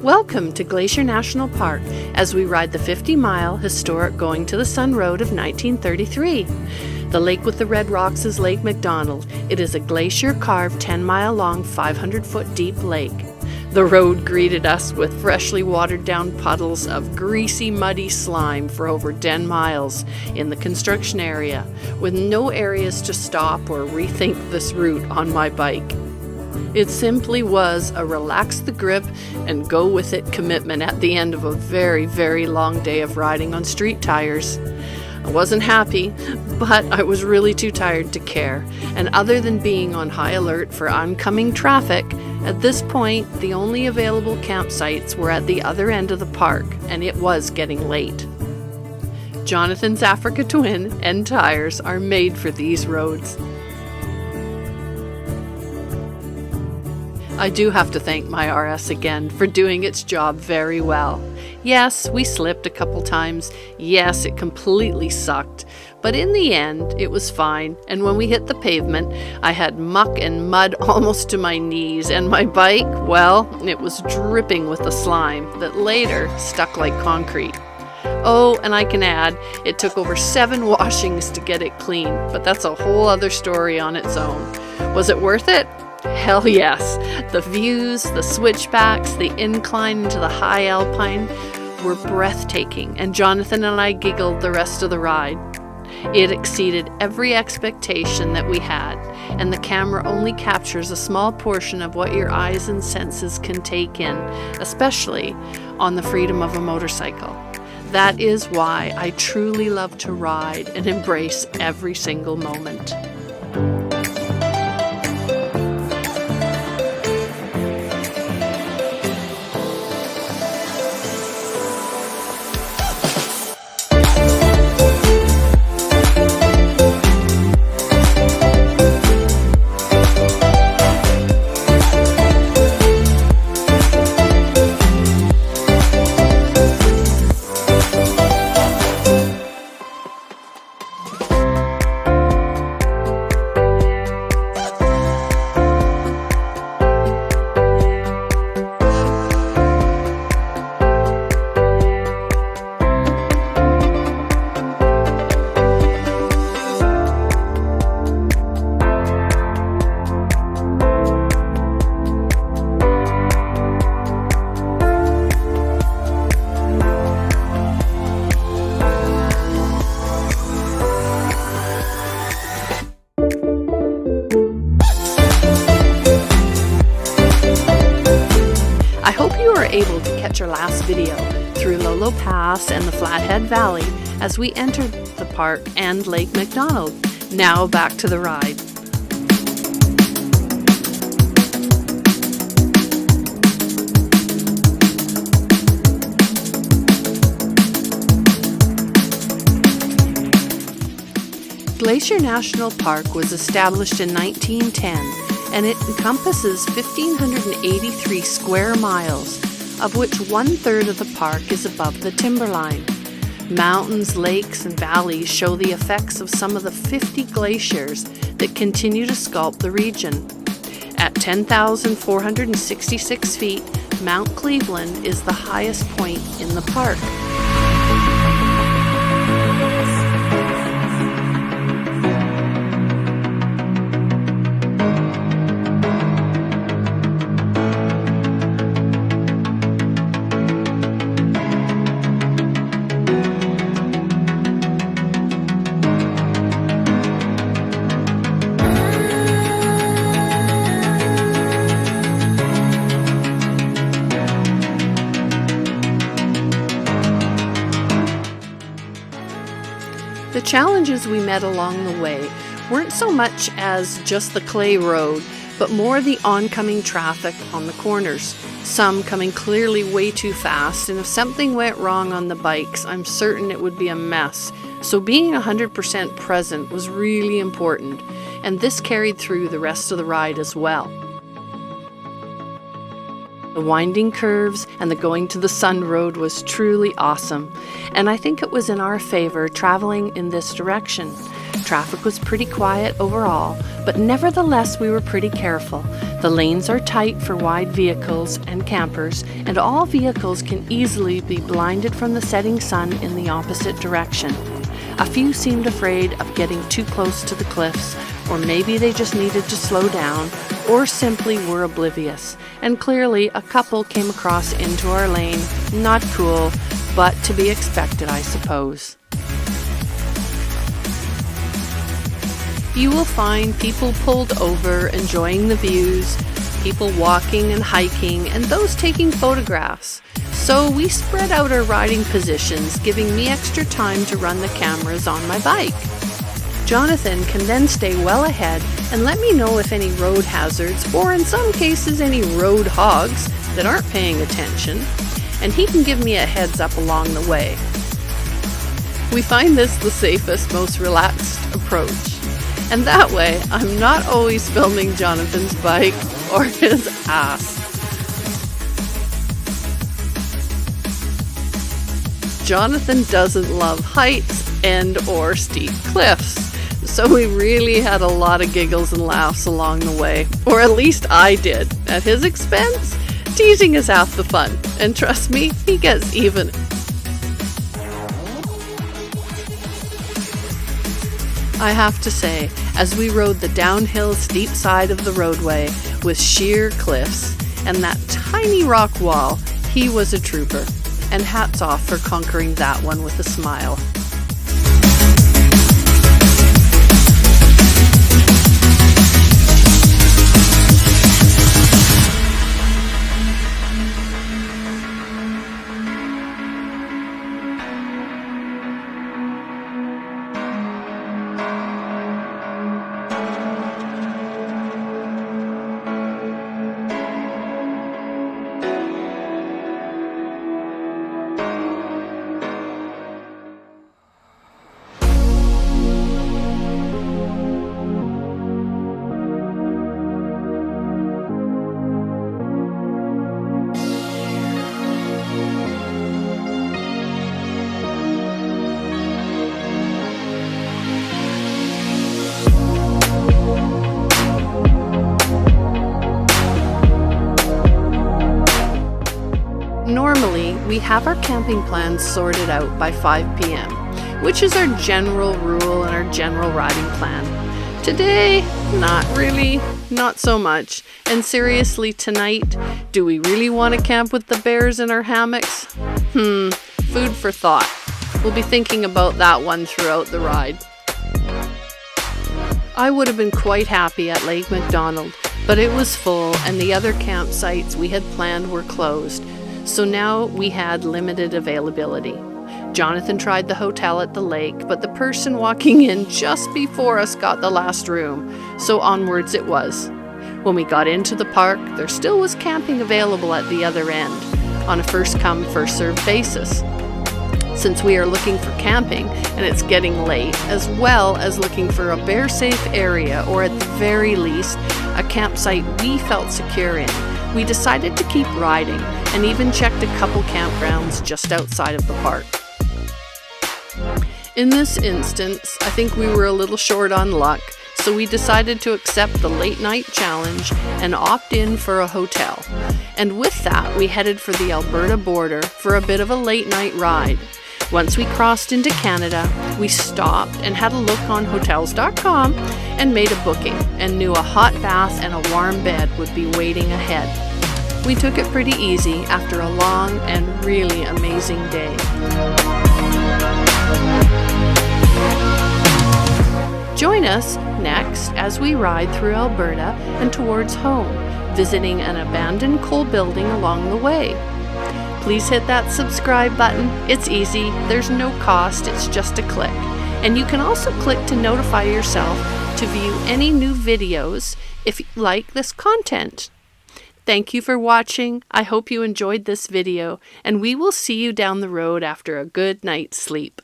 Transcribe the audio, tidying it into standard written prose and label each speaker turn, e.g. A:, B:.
A: Welcome to Glacier National Park as we ride the 50-mile historic Going to the Sun Road of 1933. The lake with the red rocks is Lake McDonald. It is a glacier-carved 10-mile-long, 500-foot deep lake. The road greeted us with freshly watered-down puddles of greasy, muddy slime for over 10 miles in the construction area, with no areas to stop or rethink this route on my bike. It simply was a relax the grip and go with it commitment at the end of a very, very long day of riding on street tires. I wasn't happy, but I was really too tired to care. And other than being on high alert for oncoming traffic, at this point, the only available campsites were at the other end of the park, and it was getting late. Jonathan's Africa Twin and tires are made for these roads. I do have to thank my RS again for doing its job very well. Yes, we slipped a couple times. Yes, it completely sucked. But in the end, it was fine. And when we hit the pavement, I had muck and mud almost to my knees. And my bike, well, it was dripping with the slime that later stuck like concrete. Oh, and I can add, it took over 7 washings to get it clean. But that's a whole other story on its own. Was it worth it? Hell yes. The views, the switchbacks, the incline into the high alpine were breathtaking, and Jonathan and I giggled the rest of the ride. It exceeded every expectation that we had, and the camera only captures a small portion of what your eyes and senses can take in, especially on the freedom of a motorcycle. That is why I truly love to ride and embrace every single moment. I hope you were able to catch our last video through Lolo Pass and the Flathead Valley as we entered the park and Lake McDonald. Now back to the ride. Glacier National Park was established in 1910, and it encompasses 1,583 square miles, of which 1/3 of the park is above the timberline. Mountains, lakes, and valleys show the effects of some of the 50 glaciers that continue to sculpt the region. At 10,466 feet, Mount Cleveland is the highest point in the park. The challenges we met along the way weren't so much as just the clay road, but more the oncoming traffic on the corners, some coming clearly way too fast, and if something went wrong on the bikes, I'm certain it would be a mess. So being 100% present was really important, and this carried through the rest of the ride as well. The winding curves and the Going to the Sun road was truly awesome, and I think it was in our favor traveling in this direction. Traffic was pretty quiet overall, but nevertheless we were pretty careful. The lanes are tight for wide vehicles and campers, and all vehicles can easily be blinded from the setting sun in the opposite direction. A few seemed afraid of getting too close to the cliffs, or maybe they just needed to slow down, or simply were oblivious. And clearly a couple came across into our lane. Not cool, but to be expected, I suppose. You will find people pulled over enjoying the views, people walking and hiking, and those taking photographs. So we spread out our riding positions, giving me extra time to run the cameras on my bike. Jonathan can then stay well ahead and let me know if any road hazards, or in some cases any road hogs that aren't paying attention, and he can give me a heads up along the way. We find this the safest, most relaxed approach. And that way, I'm not always filming Jonathan's bike or his ass. Jonathan doesn't love heights and or steep cliffs, so we really had a lot of giggles and laughs along the way, or at least I did. At his expense, teasing is half the fun, and trust me, he gets even. I have to say, as we rode the downhill steep side of the roadway with sheer cliffs and that tiny rock wall, he was a trooper, and hats off for conquering that one with a smile. Normally, we have our camping plans sorted out by 5 p.m., which is our general rule and our general riding plan. Today, not really, not so much. And seriously, tonight, do we really want to camp with the bears in our hammocks? Food for thought. We'll be thinking about that one throughout the ride. I would have been quite happy at Lake McDonald, but it was full and the other campsites we had planned were closed. So now we had limited availability. Jonathan tried the hotel at the lake, but the person walking in just before us got the last room, so onwards it was. When we got into the park, there still was camping available at the other end, on a first-come, first-served basis. Since we are looking for camping, and it's getting late, as well as looking for a bear-safe area, or at the very least, a campsite we felt secure in, we decided to keep riding, and even checked a couple campgrounds just outside of the park. In this instance, I think we were a little short on luck, so we decided to accept the late night challenge and opt in for a hotel. And with that, we headed for the Alberta border for a bit of a late night ride. Once we crossed into Canada, we stopped and had a look on hotels.com and made a booking, and knew a hot bath and a warm bed would be waiting ahead. We took it pretty easy after a long and really amazing day. Join us next as we ride through Alberta and towards home, visiting an abandoned coal building along the way. Please hit that subscribe button. It's easy, there's no cost, it's just a click. And you can also click to notify yourself to view any new videos if you like this content. Thank you for watching. I hope you enjoyed this video, and we will see you down the road after a good night's sleep.